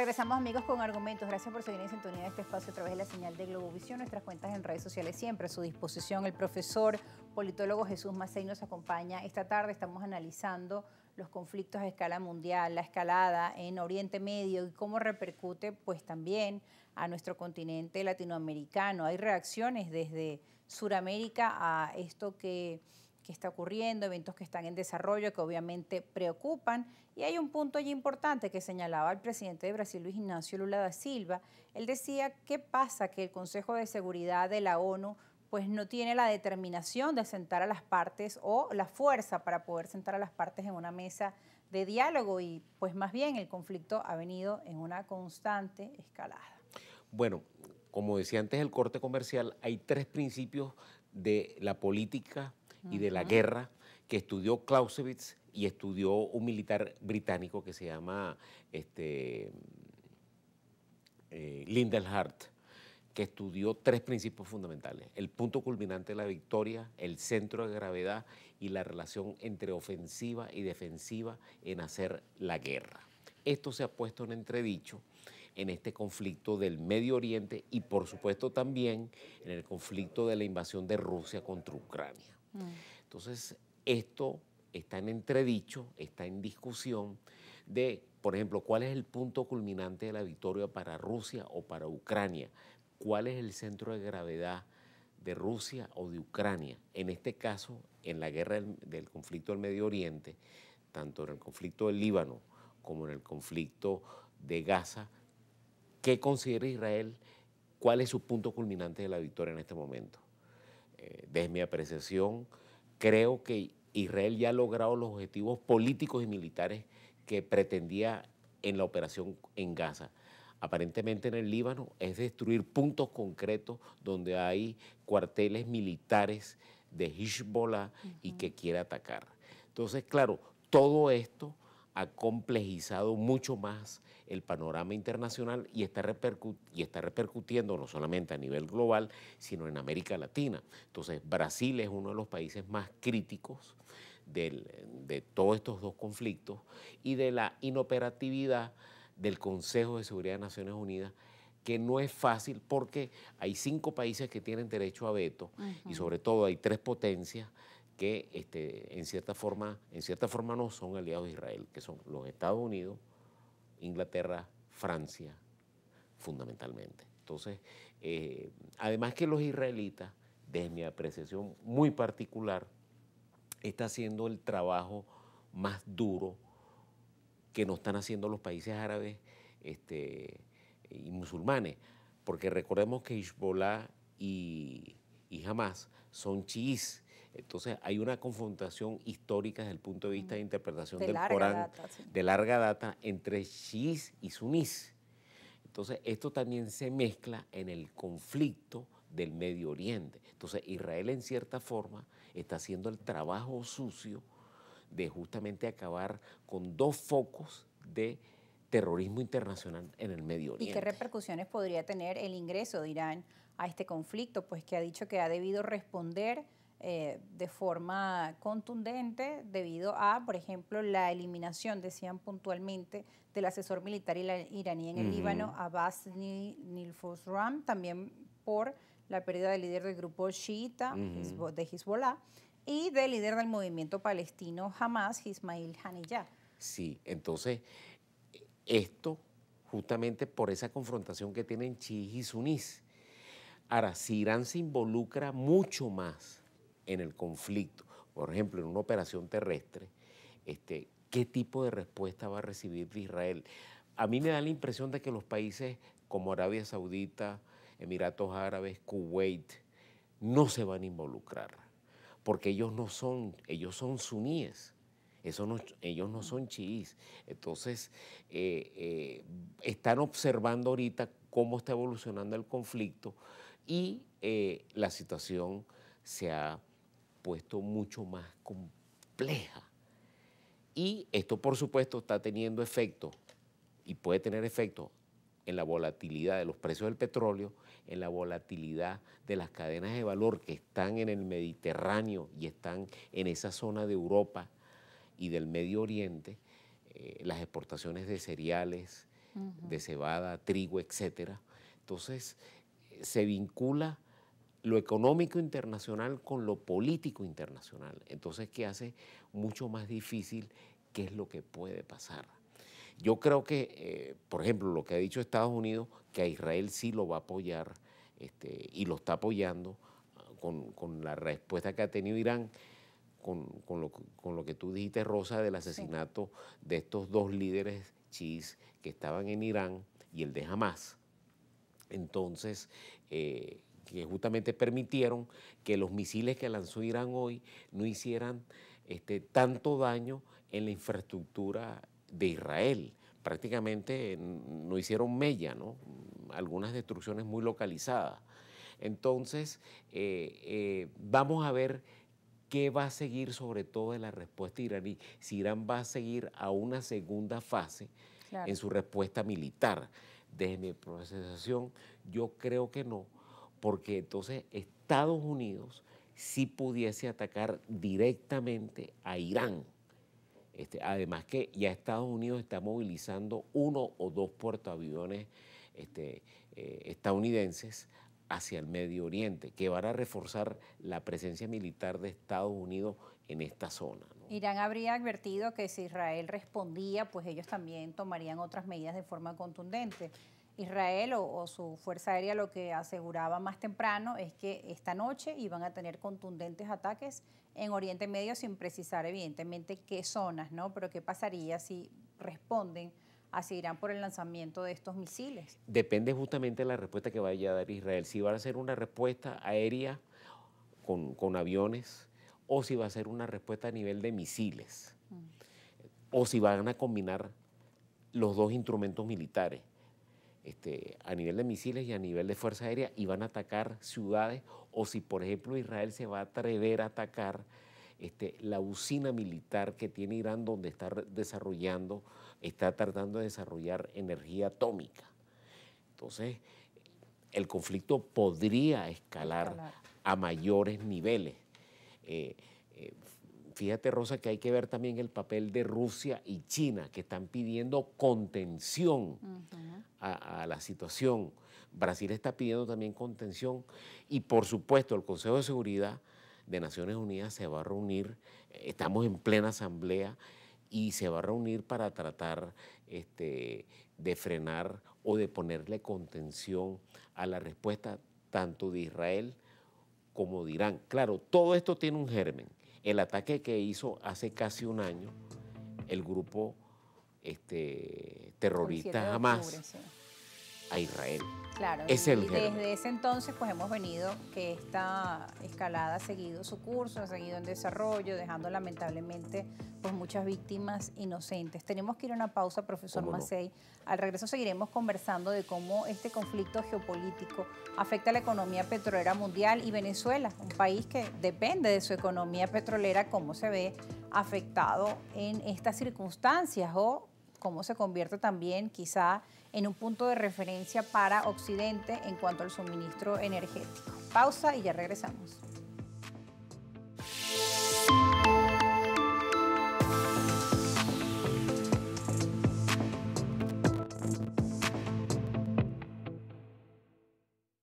Regresamos, amigos, con argumentos. Gracias por seguir en sintonía de este espacio a través de la señal de Globovisión. Nuestras cuentas en redes sociales siempre a su disposición. El profesor politólogo Jesús Macei nos acompaña esta tarde. Estamos analizando los conflictos a escala mundial, la escalada en Oriente Medio y cómo repercute pues también a nuestro continente latinoamericano. Hay reacciones desde Sudamérica a esto que está ocurriendo, eventos que están en desarrollo, que obviamente preocupan. Y hay un punto allí importante que señalaba el presidente de Brasil, Luis Ignacio Lula da Silva. Él decía, ¿qué pasa? Que el Consejo de Seguridad de la ONU pues no tiene la determinación de sentar a las partes o la fuerza para poder sentar a las partes en una mesa de diálogo y pues más bien el conflicto ha venido en una constante escalada. Bueno, como decía antes el corte comercial, hay tres principios de la política y de la guerra que estudió Clausewitz y estudió un militar británico que se llama Lyndon Hart, que estudió tres principios fundamentales: el punto culminante de la victoria, el centro de gravedad y la relación entre ofensiva y defensiva en hacer la guerra. Esto se ha puesto en entredicho en este conflicto del Medio Oriente y por supuesto también en el conflicto de la invasión de Rusia contra Ucrania. Entonces, esto está en entredicho, está en discusión de, por ejemplo, cuál es el punto culminante de la victoria para Rusia o para Ucrania, cuál es el centro de gravedad de Rusia o de Ucrania. En este caso, en la guerra del conflicto del Medio Oriente, tanto en el conflicto del Líbano como en el conflicto de Gaza, ¿qué considera Israel? ¿Cuál es su punto culminante de la victoria en este momento? Desde mi apreciación, creo que Israel ya ha logrado los objetivos políticos y militares que pretendía en la operación en Gaza. Aparentemente en el Líbano es destruir puntos concretos donde hay cuarteles militares de Hezbollah y que quiere atacar. Entonces, claro, todo esto ha complejizado mucho más el panorama internacional y está repercutiendo no solamente a nivel global, sino en América Latina. Entonces, Brasil es uno de los países más críticos de todos estos dos conflictos y de la inoperatividad del Consejo de Seguridad de Naciones Unidas, que no es fácil porque hay 5 países que tienen derecho a veto y sobre todo hay 3 potencias que en cierta forma no son aliados de Israel, que son los Estados Unidos, Inglaterra, Francia, fundamentalmente. Entonces, además que los israelitas, desde mi apreciación muy particular, está haciendo el trabajo más duro que no están haciendo los países árabes y musulmanes, porque recordemos que Hezbollah y Hamas son chiíes. Entonces hay una confrontación histórica desde el punto de vista de interpretación del Corán de larga data entre chiíes y sunís. Entonces esto también se mezcla en el conflicto del Medio Oriente. Entonces Israel en cierta forma está haciendo el trabajo sucio de justamente acabar con 2 focos de terrorismo internacional en el Medio Oriente. ¿Y qué repercusiones podría tener el ingreso de Irán a este conflicto? Pues que ha dicho que ha debido responder de forma contundente debido a, por ejemplo, la eliminación, decían puntualmente, del asesor militar iraní en el Líbano, Abbas Nilfosram, también por la pérdida del líder del grupo chiita de Hezbollah y del líder del movimiento palestino Hamas, Ismail Haniyeh. Sí, entonces esto justamente por esa confrontación que tienen chiíes y sunís. Ahora, si Irán se involucra mucho más en el conflicto, por ejemplo, en una operación terrestre, ¿qué tipo de respuesta va a recibir de Israel? A mí me da la impresión de que los países como Arabia Saudita, Emiratos Árabes, Kuwait, no se van a involucrar, porque ellos son suníes. Ellos no son chiíes. Entonces, están observando ahorita cómo está evolucionando el conflicto y la situación se ha puesto mucho más compleja. Y esto, por supuesto, está teniendo efecto y puede tener efecto en la volatilidad de los precios del petróleo, en la volatilidad de las cadenas de valor que están en el Mediterráneo y están en esa zona de Europa y del Medio Oriente, las exportaciones de cereales, de cebada, trigo, etcétera. Entonces, se vincula lo económico internacional con lo político internacional. Entonces, ¿qué hace mucho más difícil qué es lo que puede pasar? Yo creo que, por ejemplo, lo que ha dicho Estados Unidos, que a Israel sí lo va a apoyar y lo está apoyando con la respuesta que ha tenido Irán, con lo que tú dijiste, Rosa, del asesinato de estos dos líderes chiíes que estaban en Irán y el de Hamas. Entonces, que justamente permitieron que los misiles que lanzó Irán hoy no hicieran tanto daño en la infraestructura de Israel. Prácticamente no hicieron mella, ¿no? Algunas destrucciones muy localizadas. Entonces, vamos a ver qué va a seguir sobre todo en la respuesta iraní, si Irán va a seguir a una segunda fase en su respuesta militar. Desde mi procesación, yo creo que no, porque entonces Estados Unidos sí pudiese atacar directamente a Irán. Además que ya Estados Unidos está movilizando 1 o 2 portaaviones estadounidenses hacia el Medio Oriente, que van a reforzar la presencia militar de Estados Unidos en esta zona, ¿no? Irán habría advertido que si Israel respondía, pues ellos también tomarían otras medidas de forma contundente. Israel o su Fuerza Aérea lo que aseguraba más temprano es que esta noche iban a tener contundentes ataques en Oriente Medio sin precisar evidentemente qué zonas, ¿no? Pero ¿qué pasaría si responden hacia Irán por el lanzamiento de estos misiles? Depende justamente de la respuesta que vaya a dar Israel. Si va a ser una respuesta aérea con aviones o si va a ser una respuesta a nivel de misiles o si van a combinar los dos instrumentos militares. A nivel de misiles y a nivel de fuerza aérea, y van a atacar ciudades, o si por ejemplo Israel se va a atrever a atacar la usina militar que tiene Irán, donde está tratando de desarrollar energía atómica. Entonces, el conflicto podría escalar a mayores niveles. Fíjate, Rosa, que hay que ver también el papel de Rusia y China, que están pidiendo contención a la situación. Brasil está pidiendo también contención y, por supuesto, el Consejo de Seguridad de Naciones Unidas se va a reunir, estamos en plena asamblea, y se va a reunir para tratar de frenar o de ponerle contención a la respuesta tanto de Israel como de Irán. Claro, todo esto tiene un germen. El ataque que hizo hace casi un año el grupo terrorista Hamas a Israel. Claro, es y el germen. desde ese entonces pues hemos venido que esta escalada ha seguido su curso, ha seguido en desarrollo, dejando lamentablemente pues muchas víctimas inocentes. Tenemos que ir a una pausa, profesor Mazzei. Al regreso seguiremos conversando de cómo este conflicto geopolítico afecta a la economía petrolera mundial y Venezuela, un país que depende de su economía petrolera, cómo se ve afectado en estas circunstancias o cómo se convierte también quizá en un punto de referencia para Occidente en cuanto al suministro energético. Pausa y ya regresamos.